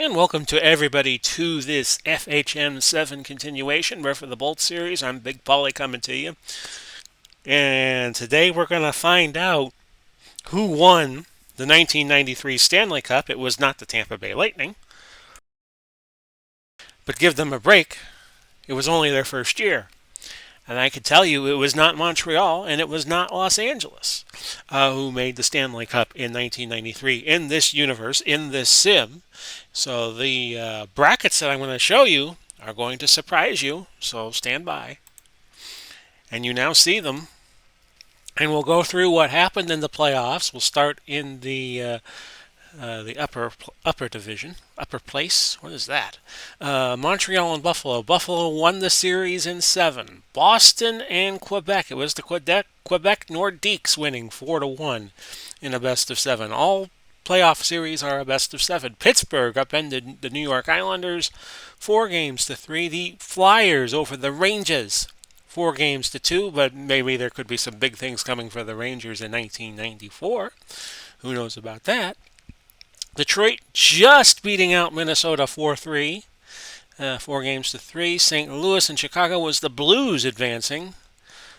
And welcome to everybody to this FHM 7 continuation, Ref of the Bolt series. I'm Big Polly coming to you. And today we're going to find out who won the 1993 Stanley Cup. It was not the Tampa Bay Lightning, but give them a break. It was only their first year. And I can tell you it was not Montreal and it was not Los Angeles who made the Stanley Cup in 1993 in this universe, in this sim. So the brackets that I'm going to show you are going to surprise you, so stand by. And you now see them. And we'll go through what happened in the playoffs. We'll start in the upper division, upper place. What is that? Montreal and Buffalo. Buffalo won the series in 7. Boston and Quebec. It was the Quebec Nordiques winning 4-1 in a best of 7. All playoff series are a best of 7. Pittsburgh upended the New York Islanders 4-3. The Flyers over the Rangers 4-2, but maybe there could be some big things coming for the Rangers in 1994. Who knows about that? Detroit just beating out Minnesota 4-3, 4-3. St. Louis and Chicago was the Blues advancing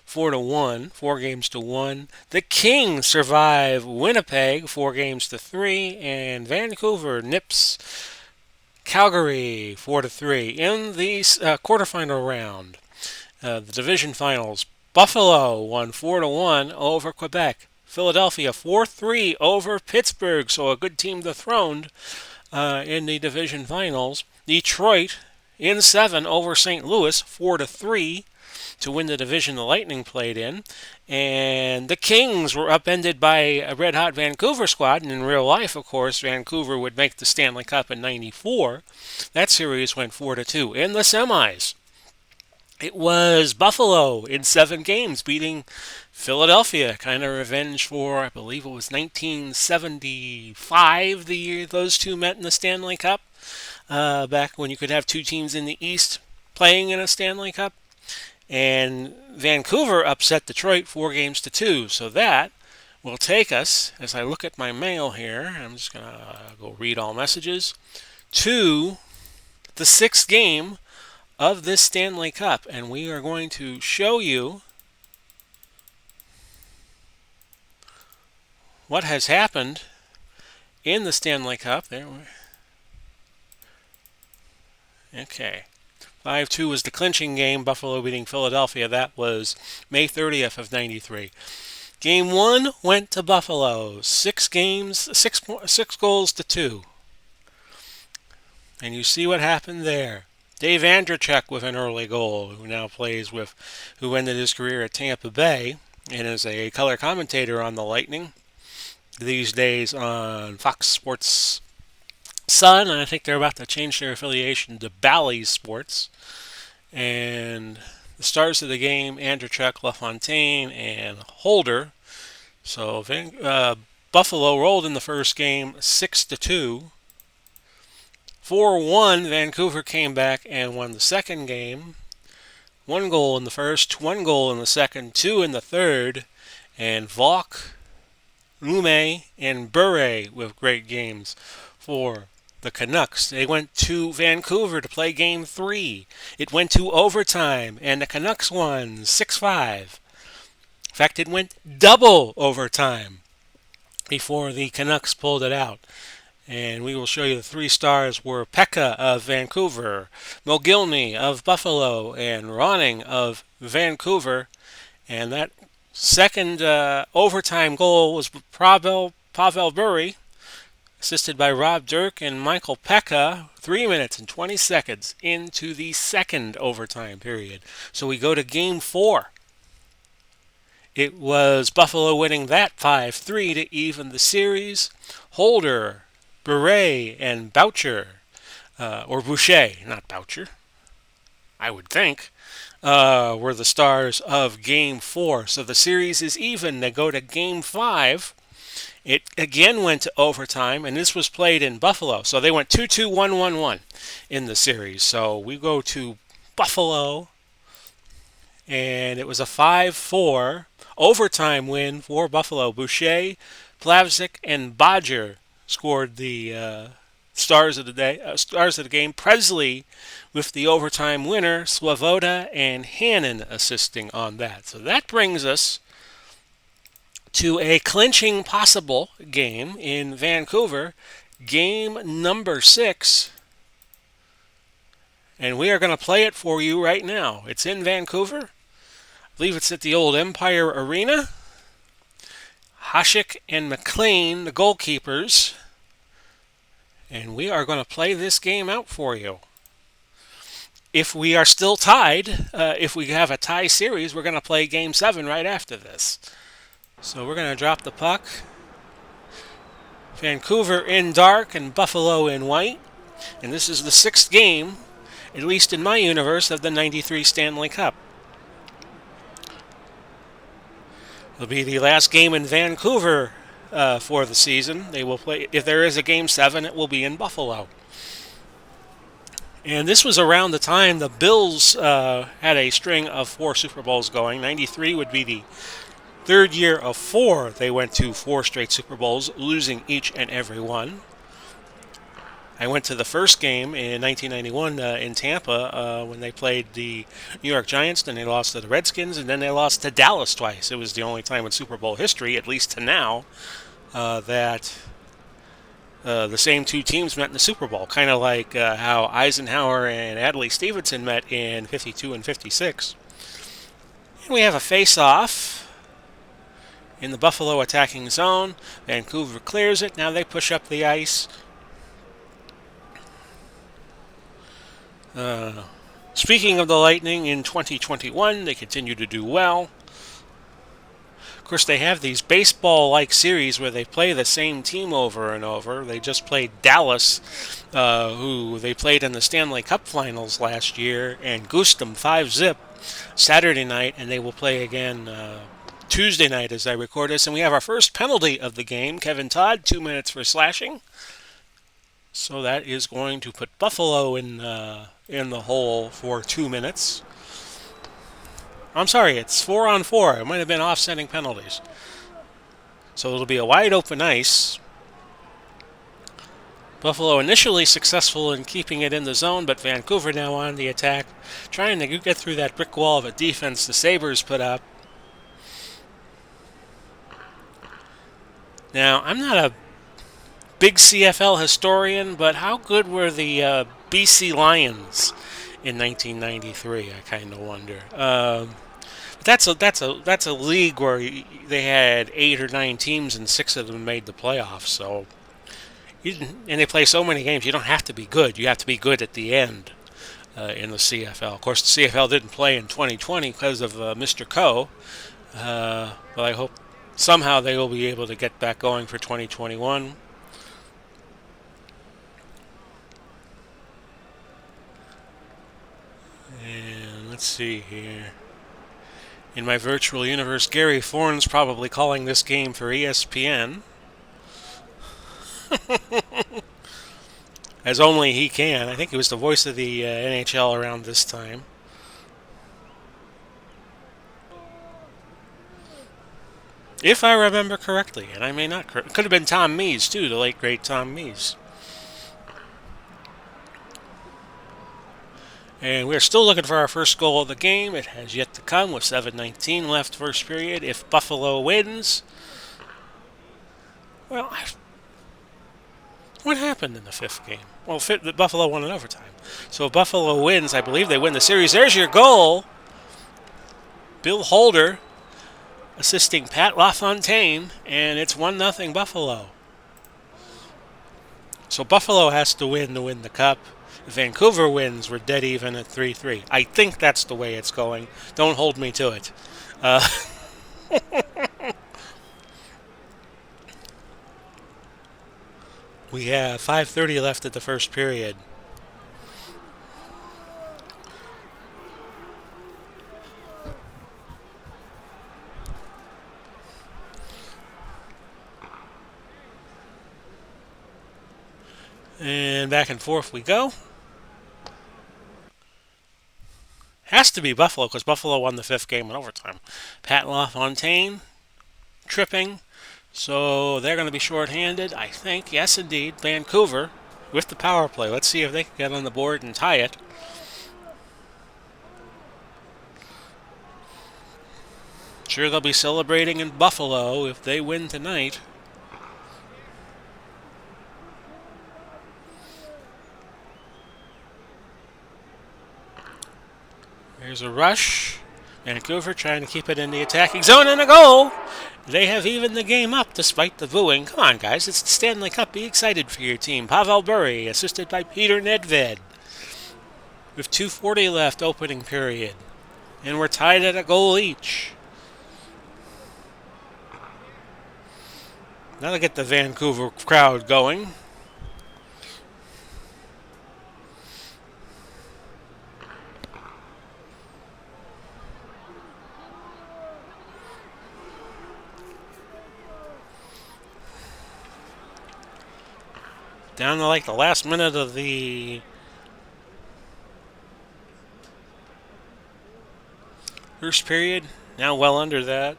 4-1, 4-1. The Kings survive Winnipeg 4-3, and Vancouver nips Calgary 4-3 in the quarterfinal round. The division finals: Buffalo won 4-1 over Quebec. Philadelphia 4-3 over Pittsburgh, so a good team dethroned in the division finals. Detroit in 7 over St. Louis 4-3 to win the division the Lightning played in. And the Kings were upended by a red-hot Vancouver squad, and in real life, of course, Vancouver would make the Stanley Cup in 94. That series went 4-2. In the semis, it was Buffalo in 7 games beating Philadelphia. Kind of revenge for, I believe it was 1975, the year those two met in the Stanley Cup. Back when you could have two teams in the East playing in a Stanley Cup. And Vancouver upset Detroit 4-2. So that will take us, as I look at my mail here, I'm just going to go read all messages, to the 6th game of this Stanley Cup, and we are going to show you what has happened in the Stanley Cup. Okay. 5-2 was the clinching game, Buffalo beating Philadelphia. That was May 30th of 93. Game 1 went to Buffalo. 6 goals to 2. And you see what happened there. Dave Andreychuk with an early goal, who ended his career at Tampa Bay and is a color commentator on the Lightning these days on Fox Sports Sun, and I think they're about to change their affiliation to Bally Sports. And the stars of the game: Andreychuk, LaFontaine, and Holder. So Buffalo rolled in the first game 6-2. 4-1, Vancouver came back and won the second game. 1 goal in the first, 1 goal in the second, 2 in the third. And Vaughn, Lume, and Bure with great games for the Canucks. They went to Vancouver to play Game 3. It went to overtime, and the Canucks won 6-5. In fact, it went double overtime before the Canucks pulled it out. And we will show you the 3 stars were Pekka of Vancouver, Mogilny of Buffalo, and Ronning of Vancouver. And that second overtime goal was Pavel Bure, assisted by Rob Dirk and Michael Pekka, 3 minutes and 20 seconds into the second overtime period. So we go to Game 4. It was Buffalo winning that 5-3 to even the series. Holder, Bure, and Boucher, or Boucher, not Boucher, I would think, were the stars of Game 4. So the series is even. They go to Game 5. It again went to overtime, and this was played in Buffalo. So they went 2-2, 1-1-1 in the series. So we go to Buffalo, and it was a 5-4 overtime win for Buffalo. Boucher, Plavsic, and Bodger scored the stars of the day, stars of the game. Presley with the overtime winner, Swoboda and Hannon assisting on that. So that brings us to a clinching possible game in Vancouver, game number 6. And we are going to play it for you right now. It's in Vancouver. I believe it's at the old Empire Arena. Hasek and McLean, the goalkeepers. And we are going to play this game out for you. If we are still tied, if we have a tie series, we're going to play Game 7 right after this. So we're going to drop the puck. Vancouver in dark and Buffalo in white. And this is the 6th game, at least in my universe, of the '93 Stanley Cup. It'll be the last game in Vancouver for the season. They will play. If there is a Game 7, it will be in Buffalo. And this was around the time the Bills had a string of 4 Super Bowls going. '93 would be the 3rd year of 4. They went to 4 straight Super Bowls, losing each and every one. I went to the first game in 1991 in Tampa when they played the New York Giants, then they lost to the Redskins, and then they lost to Dallas twice. It was the only time in Super Bowl history, at least to now, that the same 2 teams met in the Super Bowl, kind of like how Eisenhower and Adlai Stevenson met in 52 and 56. And we have a face-off in the Buffalo attacking zone. Vancouver clears it. Now they push up the ice. Speaking of the Lightning, in 2021, they continue to do well. Of course, they have these baseball-like series where they play the same team over and over. They just played Dallas, who they played in the Stanley Cup Finals last year, and goosed them 5-0 Saturday night, and they will play again Tuesday night as I record this. And we have our first penalty of the game. Kevin Todd, 2 minutes for slashing. So that is going to put Buffalo in the hole for 2 minutes. I'm sorry, it's 4-on-4. It might have been offsetting penalties. So it'll be a wide open ice. Buffalo initially successful in keeping it in the zone, but Vancouver now on the attack, trying to get through that brick wall of a defense the Sabres put up. Now, I'm not a big CFL historian, but how good were the BC Lions in 1993? I kind of wonder. That's a league where they had 8 or 9 teams and 6 of them made the playoffs. So, and they play so many games. You don't have to be good. You have to be good at the end in the CFL. Of course, the CFL didn't play in 2020 because of Mr. Coe. But I hope somehow they will be able to get back going for 2021. And let's see here. In my virtual universe, Gary Thorne's probably calling this game for ESPN. As only he can. I think he was the voice of the NHL around this time. If I remember correctly, and I may not. It could have been Tom Mees, too, the late, great Tom Mees. And we're still looking for our first goal of the game. It has yet to come with 7:19 left first period. If Buffalo wins... Well, what happened in the 5th game? Well, Buffalo won in overtime. So if Buffalo wins, I believe they win the series. There's your goal. Bill Holder assisting Pat LaFontaine, and it's 1-0 Buffalo. So Buffalo has to win the Cup. If Vancouver wins, we're dead even at 3-3. I think that's the way it's going. Don't hold me to it. We have 5:30 left at the first period. And back and forth we go. Has to be Buffalo because Buffalo won the 5th game in overtime. Pat LaFontaine tripping. So they're going to be shorthanded, I think. Yes, indeed. Vancouver with the power play. Let's see if they can get on the board and tie it. Sure, they'll be celebrating in Buffalo if they win tonight. There's a rush. Vancouver trying to keep it in the attacking zone and a goal. They have evened the game up despite the booing. Come on, guys. It's the Stanley Cup. Be excited for your team. Pavel Bure, assisted by Peter Nedved. With 2:40 left, opening period. And we're tied at a goal each. Now to get the Vancouver crowd going. Down to like the last minute of the first period. Now well under that.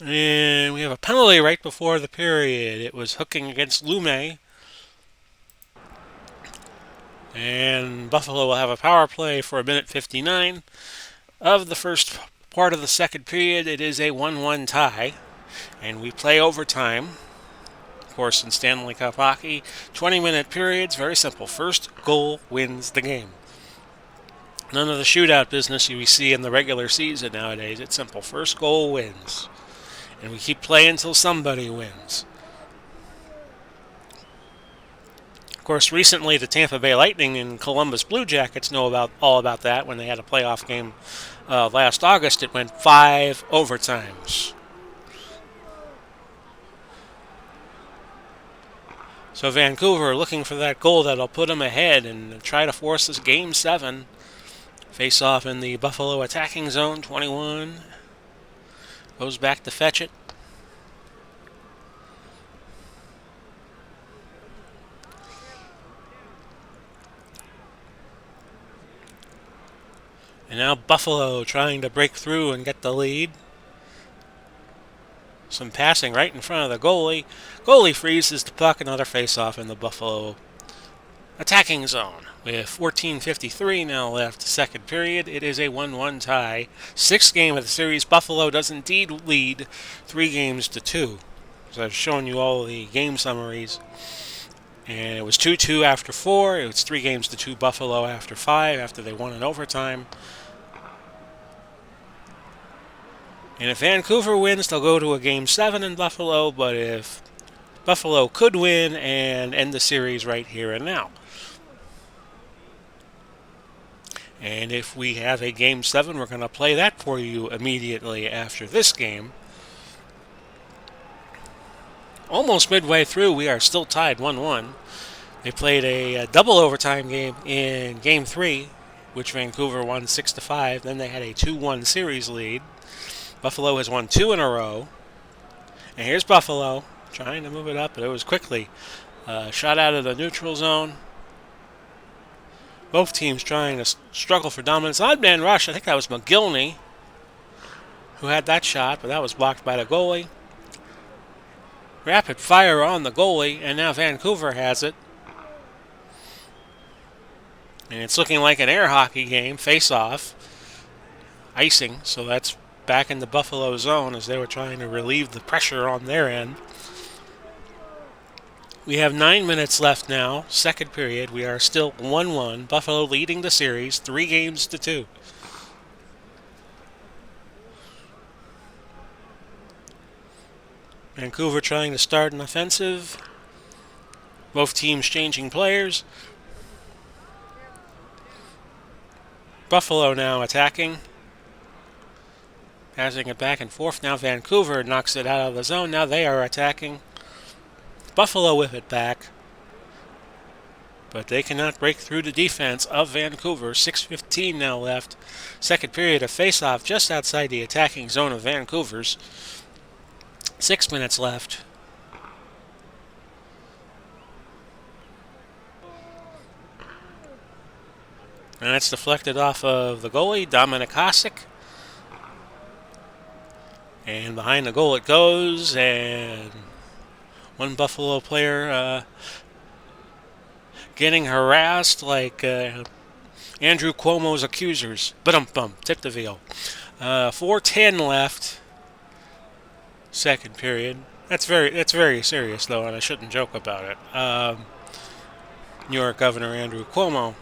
And we have a penalty right before the period. It was hooking against Lume. And Buffalo will have a power play for a minute 59 of the first part of the second period. It is a 1-1 tie. And we play overtime. Of course, in Stanley Cup hockey, 20-minute periods, very simple. First goal wins the game. None of the shootout business you see in the regular season nowadays. It's simple. First goal wins. And we keep playing until somebody wins. Of course, recently the Tampa Bay Lightning and Columbus Blue Jackets know all about that. When they had a playoff game last August, it went 5 overtimes. So Vancouver looking for that goal that'll put them ahead and try to force this Game 7. Face off in the Buffalo attacking zone, 21. Goes back to fetch it. And now Buffalo trying to break through and get the lead. Some passing right in front of the goalie. Goalie freezes the puck, another face-off in the Buffalo attacking zone. With 14:53 now left, second period, it is a 1-1 tie. Sixth game of the series, Buffalo does indeed lead 3-2. So I've shown you all the game summaries. And it was 2-2 after 4. It was 3-2 Buffalo after 5, after they won in overtime. And if Vancouver wins, they'll go to a Game 7 in Buffalo. But if Buffalo could win and end the series right here and now. And if we have a Game 7, we're going to play that for you immediately after this game. Almost midway through, we are still tied 1-1. They played a double overtime game in Game 3, which Vancouver won 6-5. Then they had a 2-1 series lead. Buffalo has won 2 in a row. And here's Buffalo trying to move it up, but it was quickly shot out of the neutral zone. Both teams trying to struggle for dominance. Odd man rush, I think that was McGillney who had that shot, but that was blocked by the goalie. Rapid fire on the goalie, and now Vancouver has it. And it's looking like an air hockey game, face-off. Icing, so that's back in the Buffalo zone as they were trying to relieve the pressure on their end. We have 9 minutes left now, second period. We are still 1-1. Buffalo leading the series, 3-2. Vancouver trying to start an offensive. Both teams changing players. Buffalo now attacking. Passing it back and forth. Now Vancouver knocks it out of the zone. Now they are attacking. Buffalo with it back. But they cannot break through the defense of Vancouver. 6:15 now left. Second period of face-off just outside the attacking zone of Vancouver's. 6 minutes left. And it's deflected off of the goalie, Dominik Hasek. And behind the goal it goes, and one Buffalo player getting harassed like Andrew Cuomo's accusers. Ba-dum-bum, tip the veal. 4:10 left, second period. That's very serious though, and I shouldn't joke about it. New York Governor Andrew Cuomo.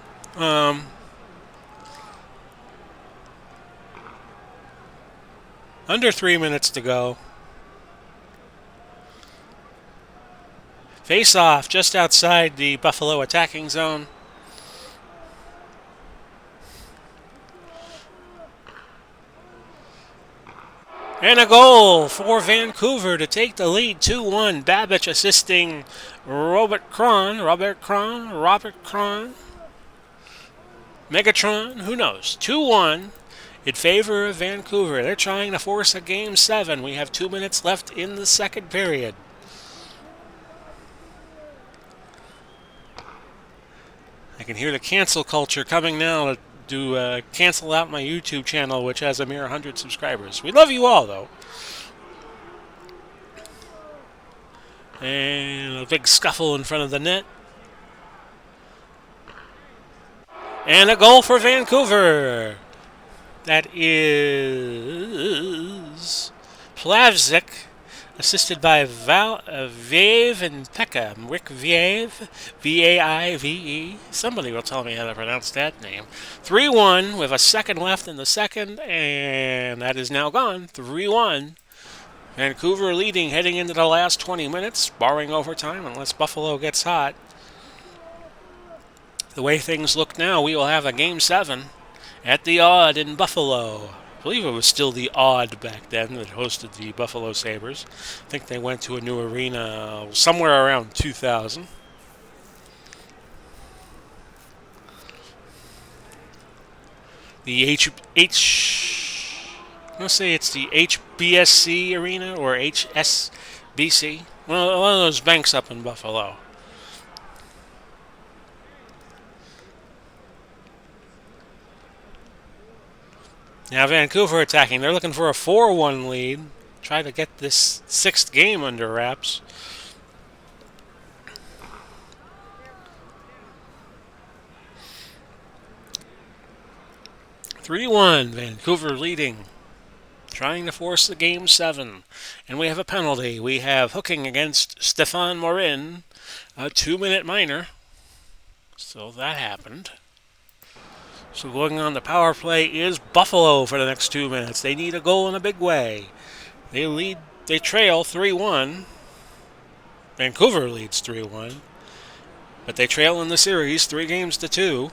Under 3 minutes to go. Face off just outside the Buffalo attacking zone. And a goal for Vancouver to take the lead 2-1. Babbage assisting Robert Cron. Megatron, who knows? 2-1 in favor of Vancouver. They're trying to force a Game 7. We have 2 minutes left in the second period. I can hear the cancel culture coming now to cancel out my YouTube channel, which has a mere 100 subscribers. We love you all, though. And a big scuffle in front of the net. And a goal for Vancouver. That is Plavsic, assisted by Vaive and Pekka. Rick Vaive, V-A-I-V-E. Somebody will tell me how to pronounce that name. 3-1 with a second left in the second, and that is now gone. 3-1. Vancouver leading heading into the last 20 minutes, barring overtime unless Buffalo gets hot. The way things look now, we will have a Game 7 at the Odd in Buffalo. I believe it was still the Odd back then that hosted the Buffalo Sabres. I think they went to a new arena somewhere around 2000. The I'm going to say it's the HBSC arena or HSBC. Well, one of those banks up in Buffalo. Now Vancouver attacking. They're looking for a 4-1 lead. Try to get this sixth game under wraps. (3-1) Vancouver leading. Trying to force the Game 7. And we have a penalty. We have hooking against Stéphane Morin. A 2-minute minor. So that happened. So going on the power play is Buffalo for the next 2 minutes. They need a goal in a big way. They trail 3-1. Vancouver leads 3-1. But they trail in the series 3-2.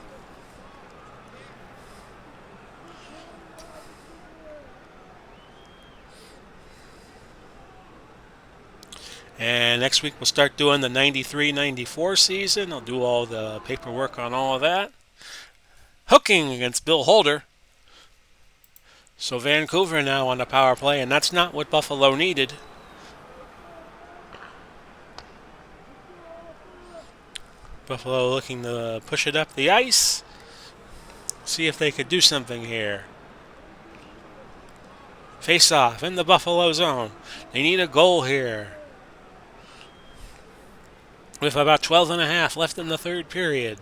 And next week we'll start doing the 93-94 season. I'll do all the paperwork on all of that. Hooking against Bill Holder. So Vancouver now on the power play, and that's not what Buffalo needed. Buffalo looking to push it up the ice. See if they could do something here. Face off in the Buffalo zone. They need a goal here. With about 12 and a half left in the third period.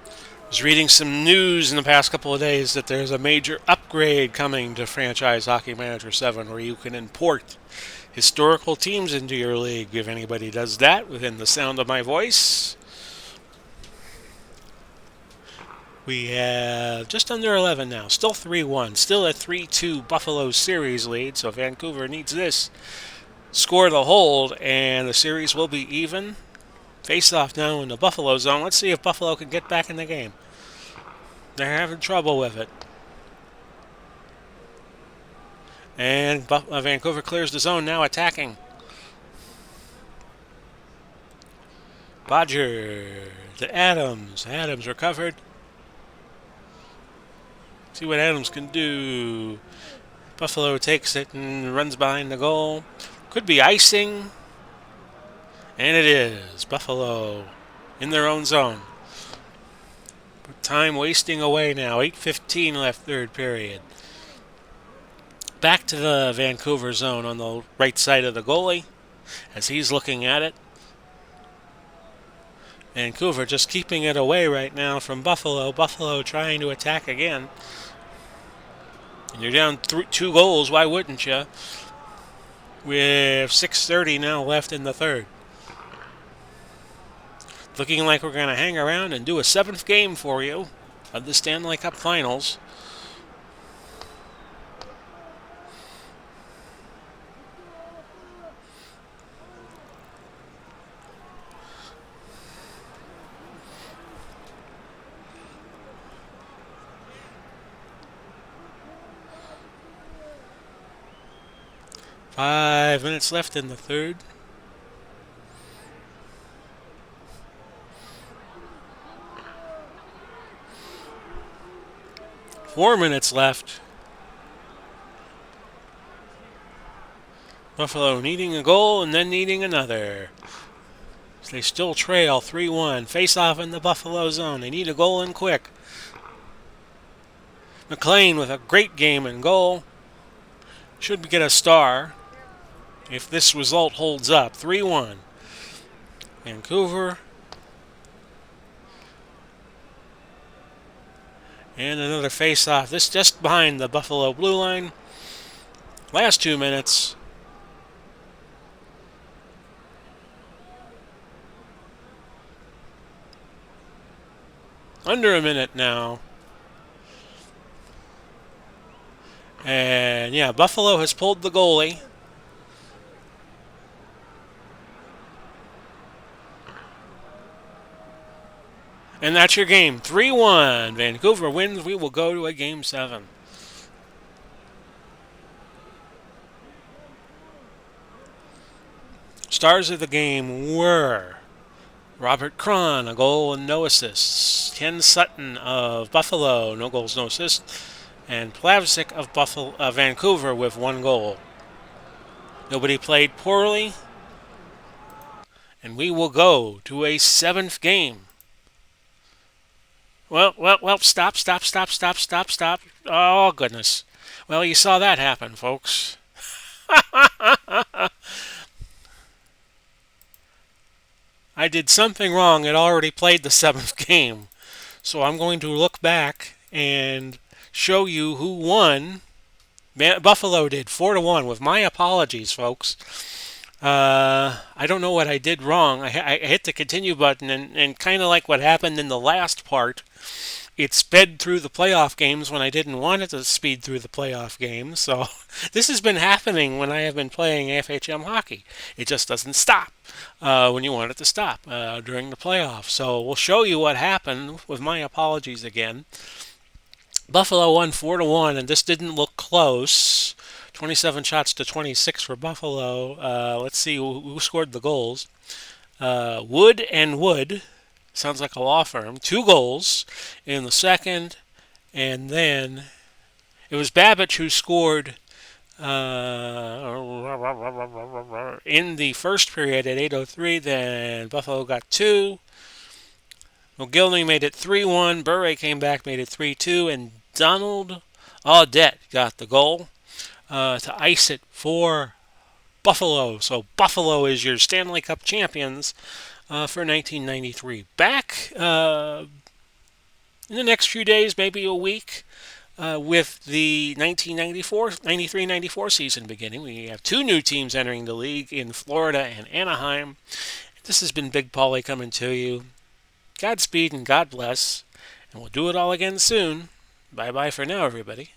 I was reading some news in the past couple of days that there's a major upgrade coming to Franchise Hockey Manager 7 where you can import historical teams into your league. If anybody does that within the sound of my voice. We have just under 11 now. Still 3-1. Still a 3-2 Buffalo series lead. So Vancouver needs this score to hold, and the series will be even. Face off now in the Buffalo zone. Let's see if Buffalo can get back in the game. They're having trouble with it. And Vancouver clears the zone now, attacking. Bodger to Adams. Adams recovered. See what Adams can do. Buffalo takes it and runs behind the goal. Could be icing. And it is. Buffalo in their own zone. Time wasting away now. 8:15 left third period. Back to the Vancouver zone on the right side of the goalie as he's looking at it. Vancouver just keeping it away right now from Buffalo. Buffalo trying to attack again. And you're down 2 goals, why wouldn't you? With 6:30 now left in the third. Looking like we're going to hang around and do a 7th game for you of the Stanley Cup Finals. Five minutes left in the third. Four minutes left. Buffalo needing a goal and then needing another. They still trail 3-1. Face off in the Buffalo zone. They need a goal and quick. McLean with a great game and goal. Should get a star if this result holds up. 3-1. Vancouver. And another face-off. This just behind the Buffalo blue line. Last 2 minutes. Under a minute now. And yeah, Buffalo has pulled the goalie. And that's your game. 3-1. Vancouver wins. We will go to a game 7. Stars of the game were Robert Cron, a goal and no assists. Ken Sutton of Buffalo, no goals, no assists. And Plavsic of Vancouver with 1 goal. Nobody played poorly. And we will go to a 7th game. Well, stop. Oh, goodness. Well, you saw that happen, folks. I did something wrong. It already played the 7th game. So I'm going to look back and show you who won. Buffalo did 4-1 with my apologies, folks. I don't know what I did wrong. I hit the continue button and kind of like what happened in the last part, it sped through the playoff games when I didn't want it to speed through the playoff games. So this has been happening when I have been playing FHM hockey. It just doesn't stop when you want it to stop during the playoffs. So we'll show you what happened with my apologies again. Buffalo won 4-1, and this didn't look close. 27 shots to 26 for Buffalo. Let's see who scored the goals. Wood and Wood. Sounds like a law firm. 2 goals in the second, and then it was Babbage who scored in the first period at 8:03. Then Buffalo got 2. Mogilny made it 3-1. Bure came back, made it 3-2, and Donald Audette got the goal to ice it for Buffalo. So Buffalo is your Stanley Cup champions for 1993. Back in the next few days, maybe a week, with the 1993-94 season beginning. We have 2 new teams entering the league in Florida and Anaheim. This has been Big Paulie coming to you. Godspeed and God bless, and we'll do it all again soon. Bye-bye for now, everybody.